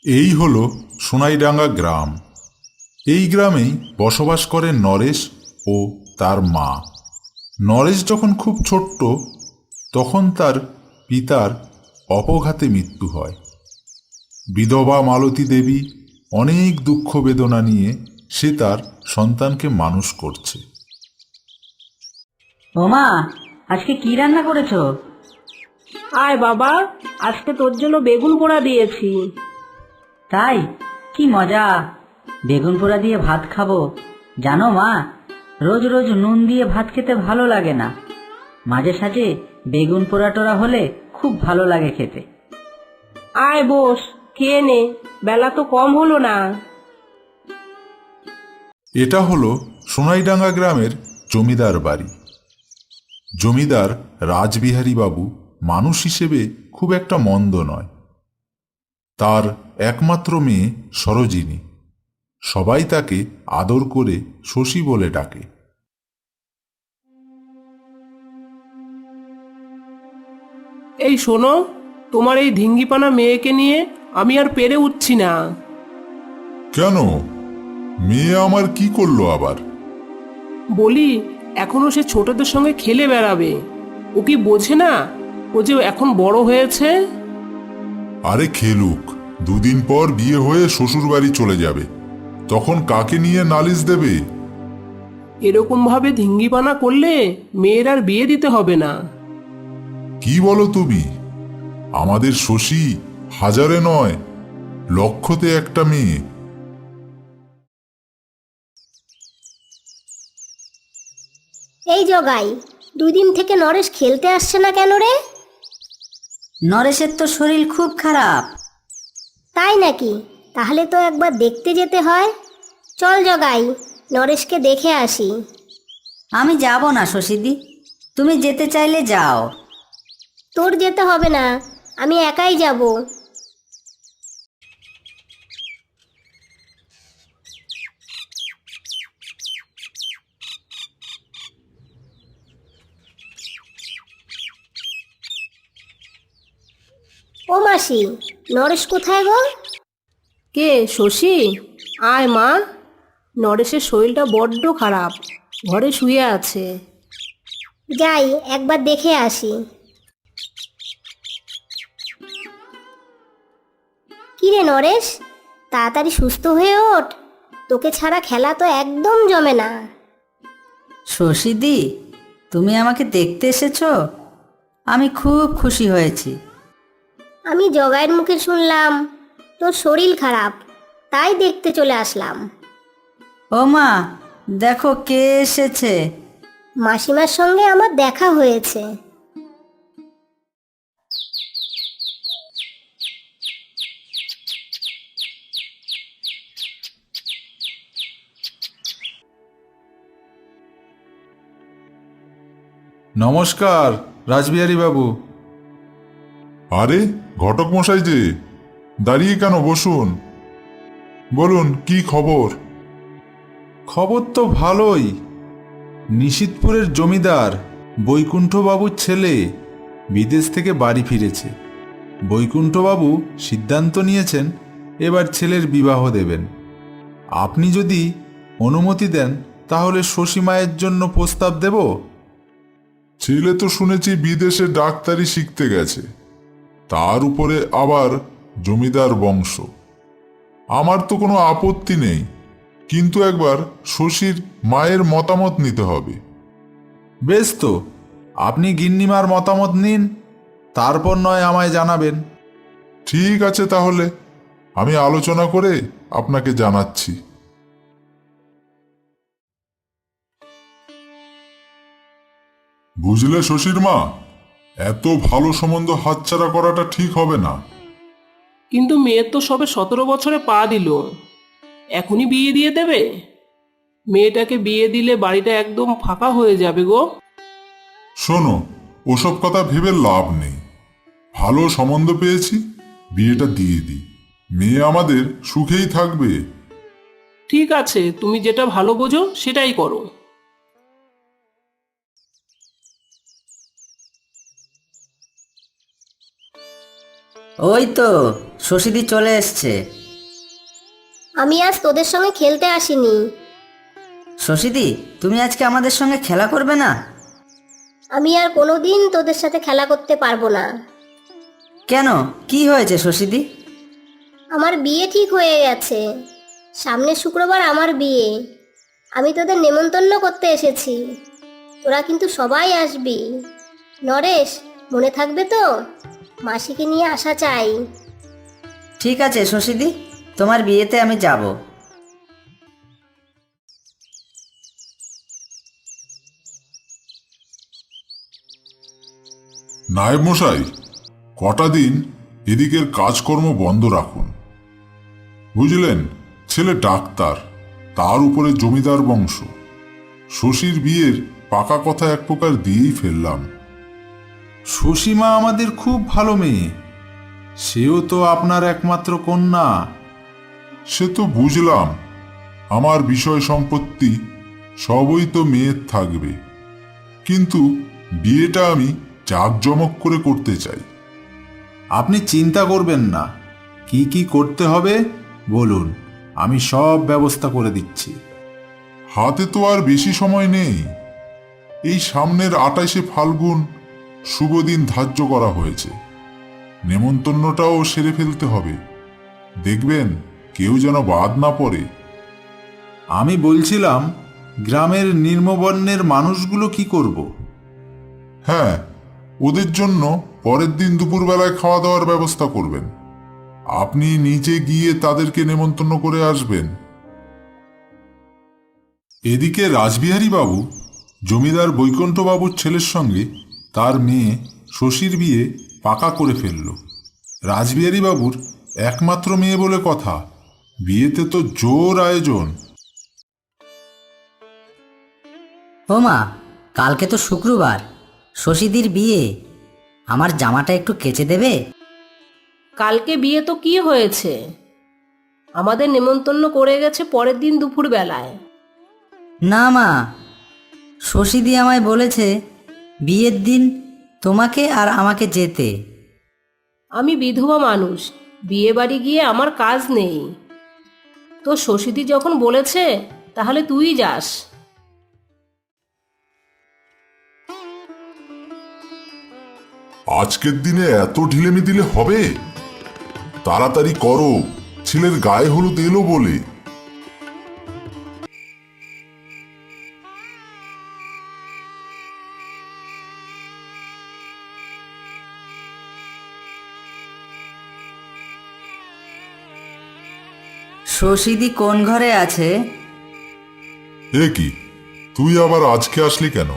এই হলো সোনাইডাঙ্গা গ্রাম। এই গ্রামেই বসবাস করে নরেশ ও তার মা। নরেশ যখন খুব ছোট্ট তখন তার পিতার অপঘাতে মৃত্যু হয়। বিধবা মালতী দেবী অনেক দুঃখ বেদনা নিয়ে সে তার সন্তানকে মানুষ করছে। ওমা, আজকে কি রান্না করেছো? আয় বাবা, আজকে তোর জন্য বেগুন পোড়া দিয়েছি। তাই? কি মজা! বেগুন পোড়া দিয়ে ভাত খাবো। জানো মা, রোজ রোজ নুন দিয়ে ভাত খেতে ভালো লাগে না। মাঝে সাঝে বেগুন পোড়া টোড়া হলে খুব ভালো লাগে খেতে। আয় বস, খেয়ে নে, বেলা তো কম হলো না। এটা হলো সোনাইডাঙ্গা গ্রামের জমিদার বাড়ি। জমিদার রাসবিহারী বাবু মানুষ হিসেবে খুব একটা মন্দ নয়। তার একমাত্র মেয়ে সরোজিনী। সবাই তাকে আদর করে শশী বলে ডাকে। এই শোনো, তোমার এই ধিঙ্গিপানা মেয়েকে নিয়ে আমি আর পেরে উঠছি না। কেন? মেয়ে আমার কি করলো আবার? বলি, এখনো সে ছোটদের সঙ্গে খেলে বেড়াবে। ও কি বোঝে না ও যে এখন বড় হয়েছে? আরে খেলুক, দুদিন পর বিয়ে হয়ে শ্বশুর বাড়ি চলে যাবে, তখন কাকে নিয়ে নালিশ দেবে? এরকম ভাবে ধিঙ্গিপানা করলে মেয়ের আর বিয়ে দিতে হবে না। কি বলো তুমি? আমাদের শশী হাজারে নয়, লক্ষতে একটা মেয়ে। এই জগাই, 2 দিন থেকে নরেশ খেলতে আসছে না কেন রে? নরেশের তো শরীর খুব খারাপ। তাই নাকি? তাহলে তো একবার দেখতে যেতে হয়। চল জগাই, নরেশকে দেখে আসি। আমি যাব না শশীদি, তুমি যেতে চাইলে যাও। তোর যেতে হবে না, আমি একাই যাব। ও মাসি, নরেশ কোথায় গো? কে, শশী? আয় মা, নরেশের শরীরটা বড্ড খারাপ, ঘরে শুয়ে আছে। যাই একবার দেখে আসি। কিরে নরেশ, তাড়াতাড়ি সুস্থ হয়ে ওঠ, তোকে ছাড়া খেলা তো একদম জমে না। শশীদি, তুমি আমাকে দেখতে এসেছো? আমি খুব খুশি হয়েছি। আমি জগাইয়ের মুখে শুনলাম তোর শরীর খারাপ, তাই দেখতে চলে আসলাম। ও মা, দেখো কে এসেছে। মাসিমার সঙ্গে আমার দেখা হয়েছে। নমস্কার রাসবিহারী বাবু। আরে ঘটক মশাই যে, দাঁড়িয়ে কেন, বসুন। বলুন কি খবর? খবর তো ভালোই। নিশিতপুরের জমিদার বৈকুণ্ঠবাবুর ছেলে বিদেশ থেকে বাড়ি ফিরেছে। বৈকুণ্ঠবাবু সিদ্ধান্ত নিয়েছেন এবার ছেলের বিবাহ দেবেন। আপনি যদি অনুমতি দেন তাহলে শশী মায়ের জন্য প্রস্তাব দেব। ছেলে তো শুনেছি বিদেশে ডাক্তারি শিখতে গেছে, তার উপরে আবার জমিদার বংশ। আমার তো কোনো আপত্তি নেই, কিন্তু একবার শশীর মায়ের মতামত নিতে হবে। বেশ তো, আপনি গিন্নিমার মতামত নিন, তারপর নয় আমায় জানাবেন। ঠিক আছে, তাহলে আমি আলোচনা করে আপনাকে জানাচ্ছি। বুঝলে শশীর মা, এত ভালো সম্বন্ধ হাতছাড়া করাটা ঠিক হবে না। কিন্তু মেয়ের তো সবে 17 বছরে পা দিল, এখনই বিয়ে দিয়ে দেবে? মেয়েটাকে বিয়ে দিলে বাড়িটা একদম ফাঁকা হয়ে যাবে গো। শোনো, ওসব কথা ভেবে লাভ নেই। ভালো সম্বন্ধ পেয়েছি, বিয়েটা দিয়ে দিই, মেয়ে আমাদের সুখেই থাকবে। ঠিক আছে, তুমি যেটা ভালো বোঝো সেটাই করো। ওই তো শশীদি চলে এসছে। আমি আজ তোদের সঙ্গে খেলতে আসিনি। শশীদি, তুমি আজকে আমাদের সঙ্গে খেলা করবে না? আমি আর কোনোদিন তোদের সাথে খেলা করতে পারবো না। কেন, কি হয়েছে শশীদি? আমার বিয়ে ঠিক হয়ে গেছে। সামনের শুক্রবার আমার বিয়ে। আমি তোদের নেমন্তন্ন করতে এসেছি। তোরা কিন্তু সবাই আসবি। নরেশ, মনে থাকবে তো? মাসিকে নিয়ে আসা চাই। ঠিক আছে শশীদি, তোমার বিয়েতে আমি যাব। নায়েব মশাই, কটা দিন এদিকের কাজকর্ম বন্ধ রাখুন। বুঝলেন, ছেলে ডাক্তার, তার উপরে জমিদার বংশ। শশীর বিয়ের পাকা কথা এক প্রকার দিয়েই ফেললাম। সুসীমা আমাদের খুব ভালো মেয়ে, সেও তো আপনার একমাত্র কন্যা। সে তো বুঝলাম, আমার বিষয় সম্পত্তি সবই তো মেয়ের থাকবে, কিন্তু বিয়েটা আমি জাঁকজমক করে করতে চাই। আপনি চিন্তা করবেন না, কি কি করতে হবে বলুন, আমি সব ব্যবস্থা করে দিচ্ছি। হাতে তো আর বেশি সময় নেই। এই সামনের 28শে ফাল্গুন শুভ দিন ধার্য করা হয়েছে। নেমন্তন্নটাও সেরে ফেলতে হবে। দেখবেন কেউ যেন বাদ না পড়ে। আমি বলছিলাম, গ্রামের নিম্নবর্ণের মানুষগুলো কি করব? হ্যাঁ, ওদের জন্য পরের দিন দুপুরবেলায় খাওয়া দাওয়ার ব্যবস্থা করবেন। আপনি নিচে গিয়ে তাদেরকে নেমন্তন্ন করে আসবেন। এদিকে রাসবিহারী বাবু জমিদার বৈকুণ্ঠ বাবুর ছেলের সঙ্গে তার মেয়ে শশীর বিয়ে পাকা করে ফেলল। রাসবিহারী বাবুর একমাত্র মেয়ে বলে কথা, বিয়েতে তো জোর আয়োজন। ও মা, কালকে তো শুক্রবার, শশীদির বিয়ে। আমার জামাটা একটু কেচে দেবে? কালকে বিয়ে তো কি হয়েছে, আমাদের নেমন্তন্ন করে গেছে পরের দিন দুপুর বেলায়। না মা, শশীদি আমায় বলেছে বিয়ের দিন তোমাকে আর আমাকে যেতে। আমি বিধবা মানুষ, বিয়ে বাড়ি গিয়ে আমার কাজ নেই। তো শশীদি যখন বলেছে তাহলে তুই যাস। আজকের দিনে এত ঢিলেমি দিলে হবে? তাড়াতাড়ি করো, ছেলের গায়ে হলুদ এলো বলে। শশীদি কোন ঘরে আছে? এ কি, তুই আবার আজকে আসলি কেন?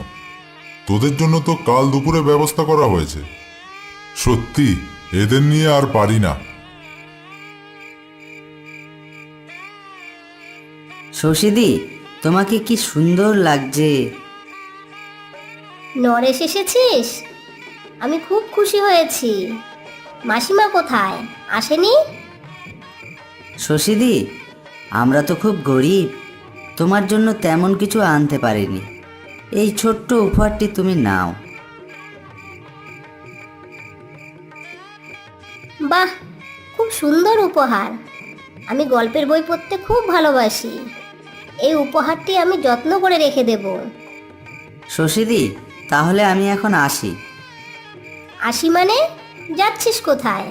তোদের জন্য তো কাল দুপুরে ব্যবস্থা করা হয়েছে। সত্যি এদের নিয়ে আর পারি না। শশীদি, তোমাকে কি সুন্দর লাগছে। নরেশ, এসেছিস? আমি খুব খুশি হয়েছি। মাসিমা কোথায়, আসেনি? শশীদি, আমরা তো খুব গরিব, তোমার জন্য তেমন কিছু আনতে পারিনি। এই ছোট্ট উপহারটি তুমি নাও। বাহ, খুব সুন্দর উপহার। আমি গল্পের বই পড়তে খুব ভালোবাসি। এই উপহারটি আমি যত্ন করে রেখে দেব। শশীদি, তাহলে আমি এখন আসি। আসি মানে? যাচ্ছিস কোথায়?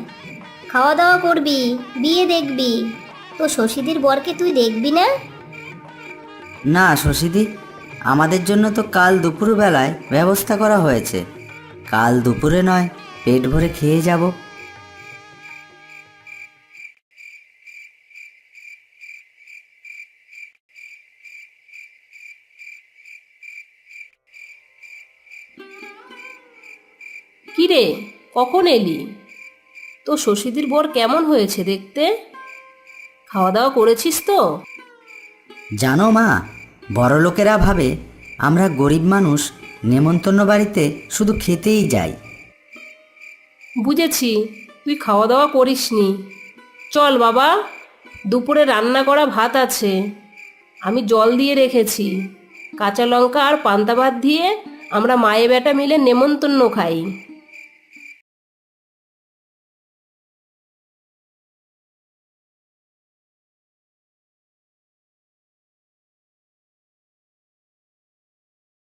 খাওয়া দাওয়া করবি, বিয়ে দেখবি, তো শশীদির বরকে তুই দেখবি না? না শশীদি, আমাদের জন্য তো কাল দুপুরবেলায় ব্যবস্থা করা হয়েছে। কাল দুপুরে নয়, পেট ভরে খেয়ে যাব। কিরে, কখন এলি? তো শশীদির বর কেমন হয়েছে দেখতে? খাওয়া দাওয়া করেছিস তো? জানো মা, বড়লোকেরা ভাবে আমরা গরিব মানুষ নেমন্তন্ন বাড়িতে শুধু খেতেই যাই। বুঝেছি, তুই খাওয়া দাওয়া করিসনি। চল বাবা, দুপুরে রান্না করা ভাত আছে, আমি জল দিয়ে রেখেছি। কাঁচা লঙ্কা আর পান্তা ভাত দিয়ে আমরা মায়ে বেটা মিলে নেমন্তন্ন খাই।